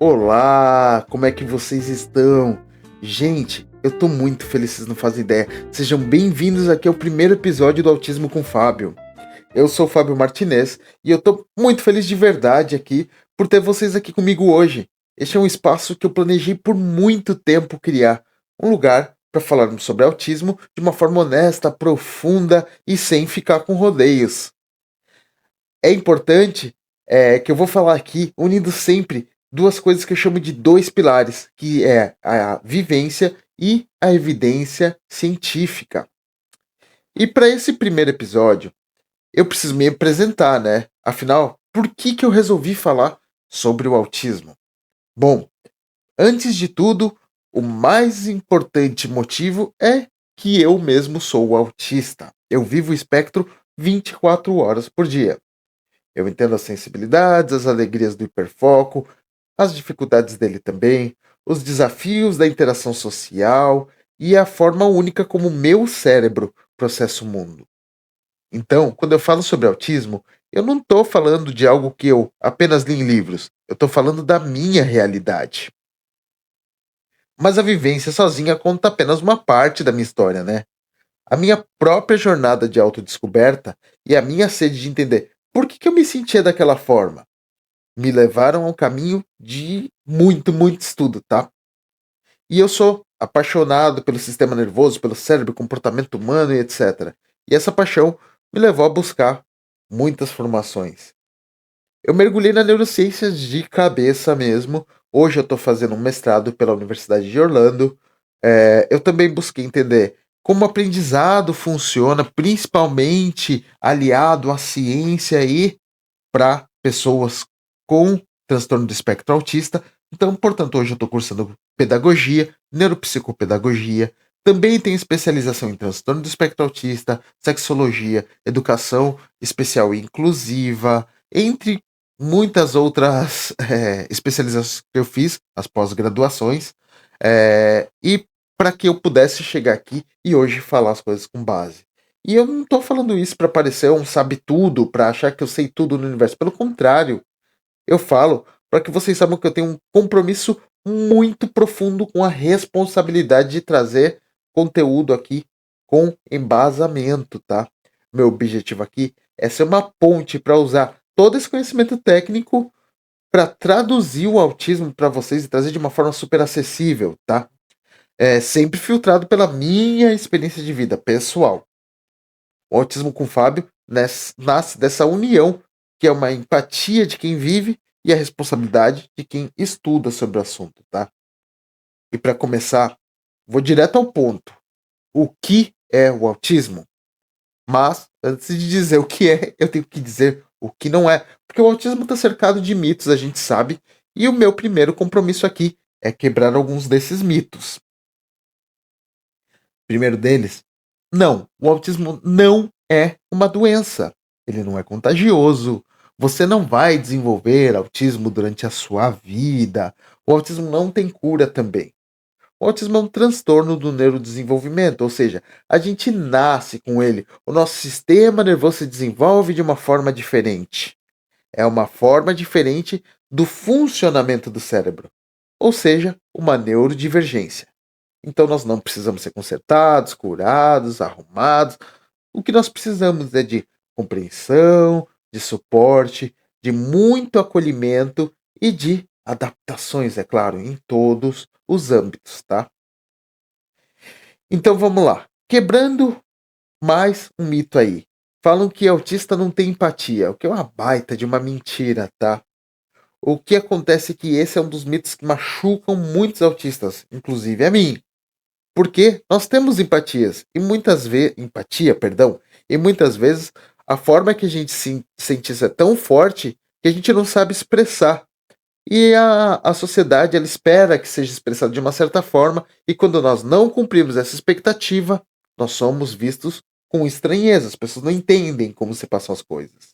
Olá, como é que vocês estão? Gente, eu tô muito feliz, vocês não fazem ideia. Sejam bem-vindos aqui ao primeiro episódio do Autismo com Fábio. Eu sou o Fábio Martinez e eu tô muito feliz de verdade aqui por ter vocês aqui comigo hoje. Este é um espaço que eu planejei por muito tempo criar, um lugar para falarmos sobre autismo de uma forma honesta, profunda e sem ficar com rodeios. É importante que eu vou falar aqui, unindo sempre duas coisas que eu chamo de dois pilares, que é a vivência e a evidência científica. E para esse primeiro episódio, eu preciso me apresentar, né? Afinal, por que eu resolvi falar sobre o autismo? Bom, antes de tudo, o mais importante motivo é que eu mesmo sou autista. Eu vivo o espectro 24 horas por dia. Eu entendo as sensibilidades, as alegrias do hiperfoco, as dificuldades dele também, os desafios da interação social e a forma única como o meu cérebro processa o mundo. Então, quando eu falo sobre autismo, eu não estou falando de algo que eu apenas li em livros, eu estou falando da minha realidade. Mas a vivência sozinha conta apenas uma parte da minha história, né? A minha própria jornada de autodescoberta e a minha sede de entender por que eu me sentia daquela forma me levaram a um caminho de muito estudo, tá? E eu sou apaixonado pelo sistema nervoso, pelo cérebro, comportamento humano e etc. E essa paixão me levou a buscar muitas formações. Eu mergulhei na neurociência de cabeça mesmo. Hoje eu estou fazendo um mestrado pela Universidade de Orlando. Eu também busquei entender como o aprendizado funciona, principalmente aliado à ciência e para pessoas com transtorno do espectro autista. Então, portanto, hoje eu estou cursando pedagogia, neuropsicopedagogia, também tenho especialização em transtorno do espectro autista, sexologia, educação especial e inclusiva, entre muitas outras especializações que eu fiz, as pós-graduações, e para que eu pudesse chegar aqui e hoje falar as coisas com base. E eu não tô falando isso para parecer um sabe-tudo, para achar que eu sei tudo no universo. Pelo contrário, eu falo para que vocês saibam que eu tenho um compromisso muito profundo com a responsabilidade de trazer conteúdo aqui com embasamento, tá? Meu objetivo aqui é ser uma ponte para usar todo esse conhecimento técnico para traduzir o autismo para vocês e trazer de uma forma super acessível, tá? Sempre filtrado pela minha experiência de vida pessoal. O autismo com Fábio nasce dessa união, que é uma empatia de quem vive e a responsabilidade de quem estuda sobre o assunto, tá? E para começar, vou direto ao ponto. O que é o autismo? Mas, antes de dizer o que é, eu tenho que dizer o que não é. Porque o autismo está cercado de mitos, a gente sabe. E o meu primeiro compromisso aqui é quebrar alguns desses mitos. Primeiro deles, não, o autismo não é uma doença. Ele não é contagioso. Você não vai desenvolver autismo durante a sua vida. O autismo não tem cura também. O autismo é um transtorno do neurodesenvolvimento, ou seja, a gente nasce com ele. O nosso sistema nervoso se desenvolve de uma forma diferente. É uma forma diferente do funcionamento do cérebro, ou seja, uma neurodivergência. Então nós não precisamos ser consertados, curados, arrumados. O que nós precisamos é de compreensão, de suporte, de muito acolhimento e de adaptações, é claro, em todos os âmbitos, tá? Então vamos lá. Quebrando mais um mito aí. Falam que autista não tem empatia, o que é uma baita de uma mentira, tá? O que acontece é que esse é um dos mitos que machucam muitos autistas, inclusive a mim. Porque nós temos empatias e muitas vezes empatia, perdão, e muitas vezes a forma que a gente se sente isso é tão forte que a gente não sabe expressar. E a sociedade ela espera que seja expressado de uma certa forma e quando nós não cumprimos essa expectativa, nós somos vistos com estranheza, as pessoas não entendem como se passam as coisas.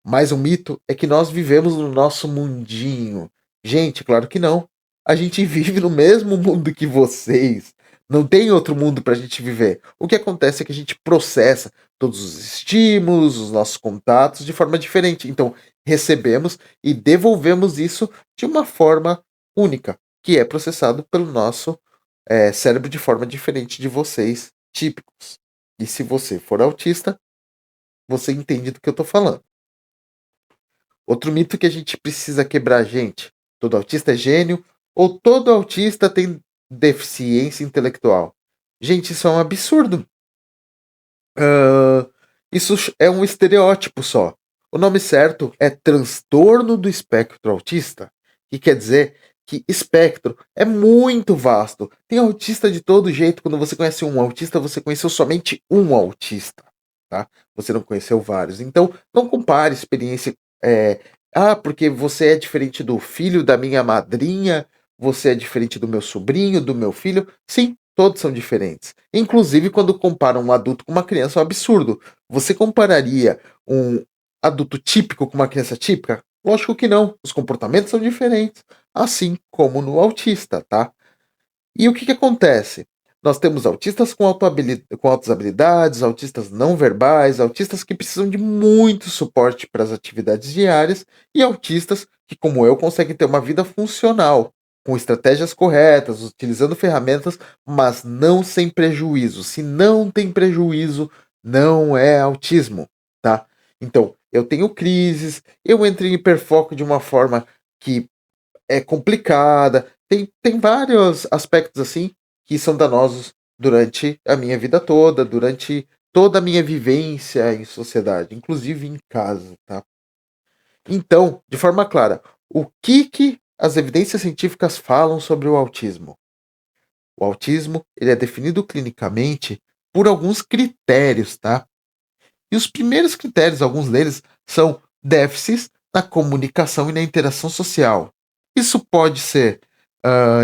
Mas o mito é que nós vivemos no nosso mundinho. Gente, claro que não. A gente vive no mesmo mundo que vocês. Não tem outro mundo para a gente viver. O que acontece é que a gente processa todos os estímulos, os nossos contatos de forma diferente. Então, recebemos e devolvemos isso de uma forma única, que é processado pelo nosso cérebro de forma diferente de vocês, típicos. E se você for autista, você entende do que eu estou falando. Outro mito que a gente precisa quebrar, gente. Todo autista é gênio ou todo autista tem deficiência intelectual. Gente, isso é um absurdo. Isso é um estereótipo só. O nome certo é transtorno do espectro autista, que quer dizer que espectro é muito vasto. Tem autista de todo jeito. Quando você conhece um autista, você conheceu somente um autista, tá? Você não conheceu vários. Então, não compare experiência. Porque você é diferente do filho da minha madrinha, você é diferente do meu sobrinho, do meu filho. Sim, todos são diferentes. Inclusive, quando comparam um adulto com uma criança, é um absurdo. Você compararia um adulto típico com uma criança típica? Lógico que não. Os comportamentos são diferentes, assim como no autista, tá? E o que acontece? Nós temos autistas com altas habilidades, autistas não verbais, autistas que precisam de muito suporte para as atividades diárias e autistas que, como eu, conseguem ter uma vida funcional, com estratégias corretas, utilizando ferramentas, mas não sem prejuízo. Se não tem prejuízo, não é autismo, tá? Então, eu tenho crises, eu entro em hiperfoco de uma forma que é complicada. Tem vários aspectos assim que são danosos durante a minha vida toda, durante toda a minha vivência em sociedade, inclusive em casa, tá? Então, de forma clara, o que as evidências científicas falam sobre o autismo? O autismo, ele é definido clinicamente por alguns critérios, tá? E os primeiros critérios, alguns deles, são déficits na comunicação e na interação social. Isso pode ser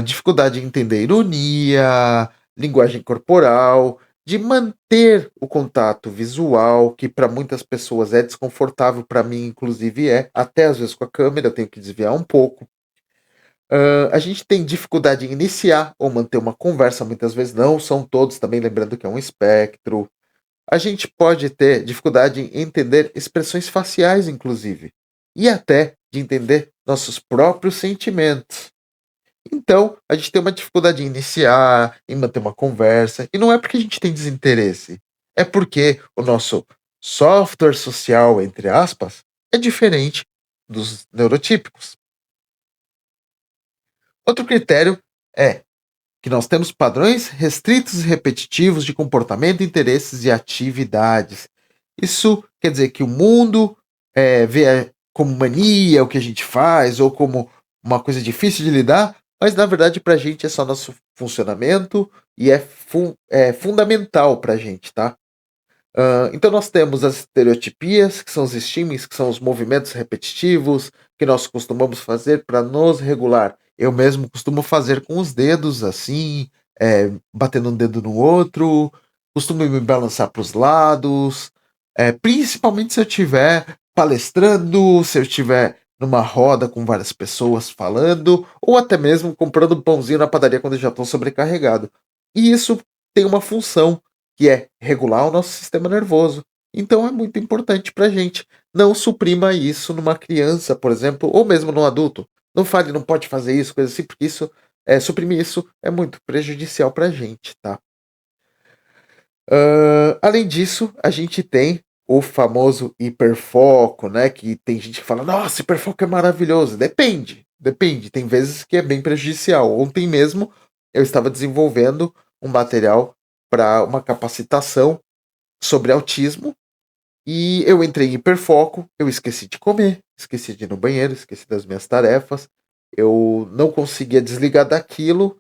dificuldade em entender ironia, linguagem corporal, de manter o contato visual, que para muitas pessoas é desconfortável, para mim, inclusive, até às vezes com a câmera, eu tenho que desviar um pouco. A gente tem dificuldade em iniciar ou manter uma conversa, muitas vezes não são todos, também lembrando que é um espectro. A gente pode ter dificuldade em entender expressões faciais, inclusive, e até de entender nossos próprios sentimentos. Então, a gente tem uma dificuldade em iniciar, em manter uma conversa, e não é porque a gente tem desinteresse, é porque o nosso software social, entre aspas, é diferente dos neurotípicos. Outro critério é que nós temos padrões restritos e repetitivos de comportamento, interesses e atividades. Isso quer dizer que o mundo vê como mania o que a gente faz ou como uma coisa difícil de lidar, mas na verdade para a gente é só nosso funcionamento e é fundamental para a gente, tá? Então nós temos as estereotipias, que são os estímulos, que são os movimentos repetitivos que nós costumamos fazer para nos regular. Eu mesmo costumo fazer com os dedos assim, batendo um dedo no outro, costumo me balançar para os lados, principalmente se eu estiver palestrando, se eu estiver numa roda com várias pessoas falando, ou até mesmo comprando um pãozinho na padaria quando eu já estou sobrecarregado. E isso tem uma função que é regular o nosso sistema nervoso. Então é muito importante para a gente. Não suprima isso numa criança, por exemplo, ou mesmo num adulto. Não fale, não pode fazer isso, coisa assim, porque suprimir isso é muito prejudicial para a gente, tá? Além disso, a gente tem o famoso hiperfoco, né? Que tem gente que fala, nossa, hiperfoco é maravilhoso. Depende. Tem vezes que é bem prejudicial. Ontem mesmo eu estava desenvolvendo um material para uma capacitação sobre autismo e eu entrei em hiperfoco, eu esqueci de comer, esqueci de ir no banheiro, esqueci das minhas tarefas, eu não conseguia desligar daquilo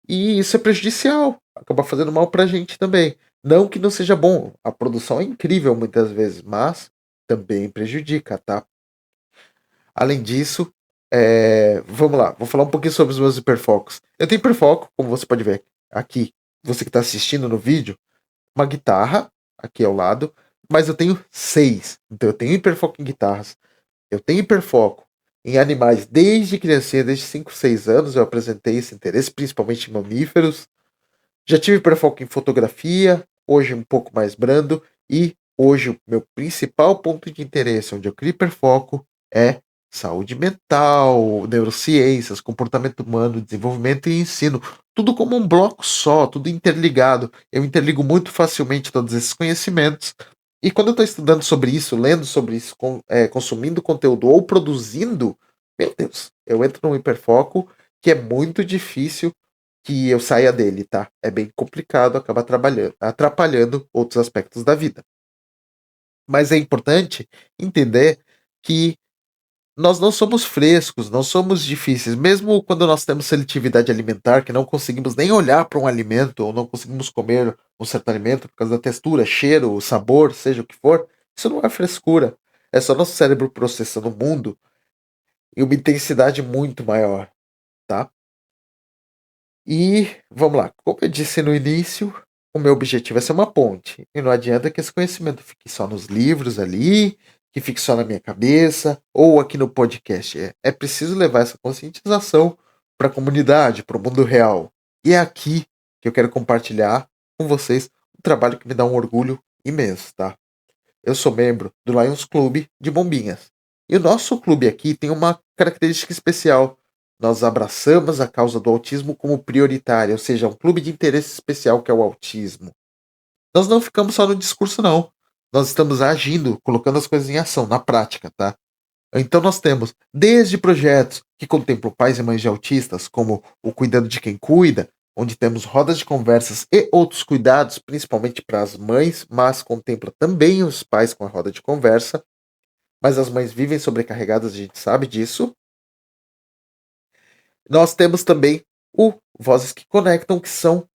e isso é prejudicial, acaba fazendo mal pra gente também. Não que não seja bom, a produção é incrível muitas vezes, mas também prejudica, tá? Além disso, vamos lá, vou falar um pouquinho sobre os meus hiperfocos. Eu tenho hiperfoco, como você pode ver aqui, você que está assistindo no vídeo, uma guitarra aqui ao lado, mas eu tenho 6. Então eu tenho hiperfoco em guitarras, eu tenho hiperfoco em animais desde criancinha, desde 5, 6 anos eu apresentei esse interesse, principalmente em mamíferos. Já tive hiperfoco em fotografia, hoje um pouco mais brando, e hoje o meu principal ponto de interesse, onde eu crio hiperfoco, é saúde mental, neurociências, comportamento humano, desenvolvimento e ensino. Tudo como um bloco só, tudo interligado. Eu interligo muito facilmente todos esses conhecimentos. E quando eu estou estudando sobre isso, lendo sobre isso, consumindo conteúdo ou produzindo, meu Deus, eu entro num hiperfoco que é muito difícil que eu saia dele, tá? É bem complicado, acaba atrapalhando outros aspectos da vida. Mas é importante entender que nós não somos frescos, não somos difíceis. Mesmo quando nós temos seletividade alimentar, que não conseguimos nem olhar para um alimento, ou não conseguimos comer um certo alimento por causa da textura, cheiro, sabor, seja o que for, isso não é frescura. É só nosso cérebro processando o mundo em uma intensidade muito maior, tá? E vamos lá, como eu disse no início, o meu objetivo é ser uma ponte. E não adianta que esse conhecimento fique só nos livros ali, que fique só na minha cabeça, ou aqui no podcast. É preciso levar essa conscientização para a comunidade, para o mundo real. E é aqui que eu quero compartilhar com vocês um trabalho que me dá um orgulho imenso, tá? Eu sou membro do Lions Club de Bombinhas. E o nosso clube aqui tem uma característica especial. Nós abraçamos a causa do autismo como prioritária, ou seja, um clube de interesse especial que é o autismo. Nós não ficamos só no discurso, não. Nós estamos agindo, colocando as coisas em ação, na prática, tá? Então nós temos desde projetos que contemplam pais e mães de autistas, como o Cuidando de Quem Cuida, onde temos rodas de conversas e outros cuidados, principalmente para as mães, mas contempla também os pais com a roda de conversa, mas as mães vivem sobrecarregadas, a gente sabe disso. Nós temos também o Vozes que Conectam, que são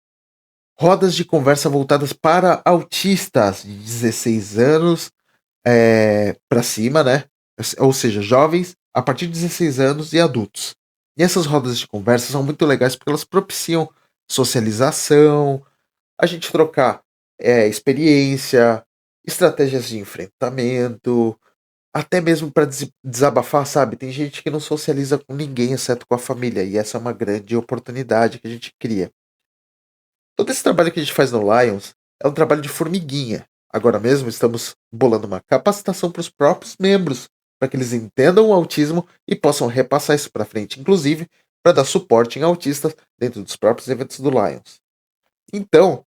rodas de conversa voltadas para autistas de 16 anos para cima, né? Ou seja, jovens a partir de 16 anos e adultos. E essas rodas de conversa são muito legais porque elas propiciam socialização, a gente trocar experiência, estratégias de enfrentamento, até mesmo para desabafar, sabe? Tem gente que não socializa com ninguém exceto com a família, e essa é uma grande oportunidade que a gente cria. Todo esse trabalho que a gente faz no Lions é um trabalho de formiguinha. Agora mesmo estamos bolando uma capacitação para os próprios membros, para que eles entendam o autismo e possam repassar isso para frente, inclusive para dar suporte em autistas dentro dos próprios eventos do Lions. Então,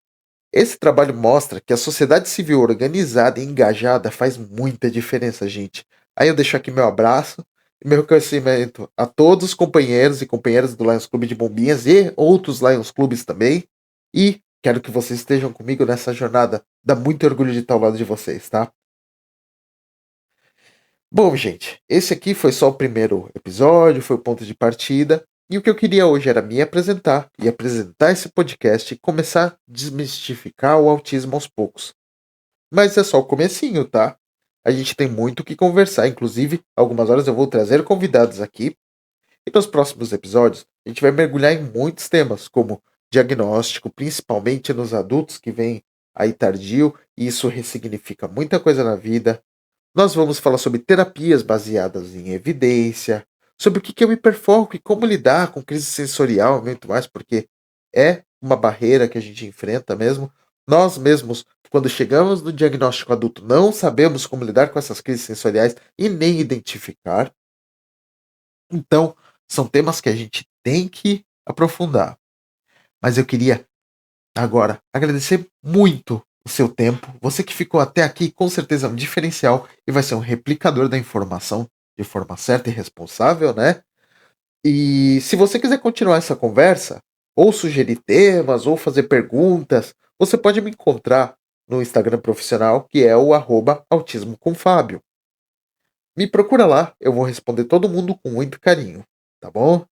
esse trabalho mostra que a sociedade civil organizada e engajada faz muita diferença, gente. Aí eu deixo aqui meu abraço e meu reconhecimento a todos os companheiros e companheiras do Lions Clube de Bombinhas e outros Lions Clubes também. E quero que vocês estejam comigo nessa jornada. Dá muito orgulho de estar ao lado de vocês, tá? Bom, gente, esse aqui foi só o primeiro episódio, foi o ponto de partida. E o que eu queria hoje era me apresentar e apresentar esse podcast e começar a desmistificar o autismo aos poucos. Mas é só o comecinho, tá? A gente tem muito o que conversar, inclusive, algumas horas eu vou trazer convidados aqui. E nos próximos episódios, a gente vai mergulhar em muitos temas, como diagnóstico, principalmente nos adultos que vêm aí tardio, e isso ressignifica muita coisa na vida. Nós vamos falar sobre terapias baseadas em evidência, sobre o que é o hiperfoco e como lidar com crise sensorial e muito mais, porque é uma barreira que a gente enfrenta mesmo. Nós mesmos, quando chegamos no diagnóstico adulto, não sabemos como lidar com essas crises sensoriais e nem identificar. Então, são temas que a gente tem que aprofundar. Mas eu queria agora agradecer muito o seu tempo. Você que ficou até aqui, com certeza é um diferencial e vai ser um replicador da informação de forma certa e responsável, né? E se você quiser continuar essa conversa, ou sugerir temas, ou fazer perguntas, você pode me encontrar no Instagram profissional, que é o @autismo com Fábio. Me procura lá, eu vou responder todo mundo com muito carinho, tá bom?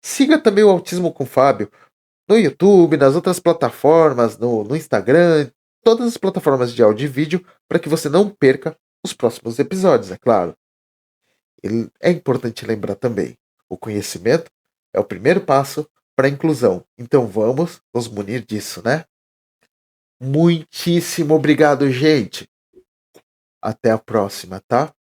Siga também o Autismo com Fábio no YouTube, nas outras plataformas, no Instagram, todas as plataformas de áudio e vídeo, para que você não perca os próximos episódios, é claro. E é importante lembrar também, o conhecimento é o primeiro passo para a inclusão. Então vamos nos munir disso, né? Muitíssimo obrigado, gente. Até a próxima, tá?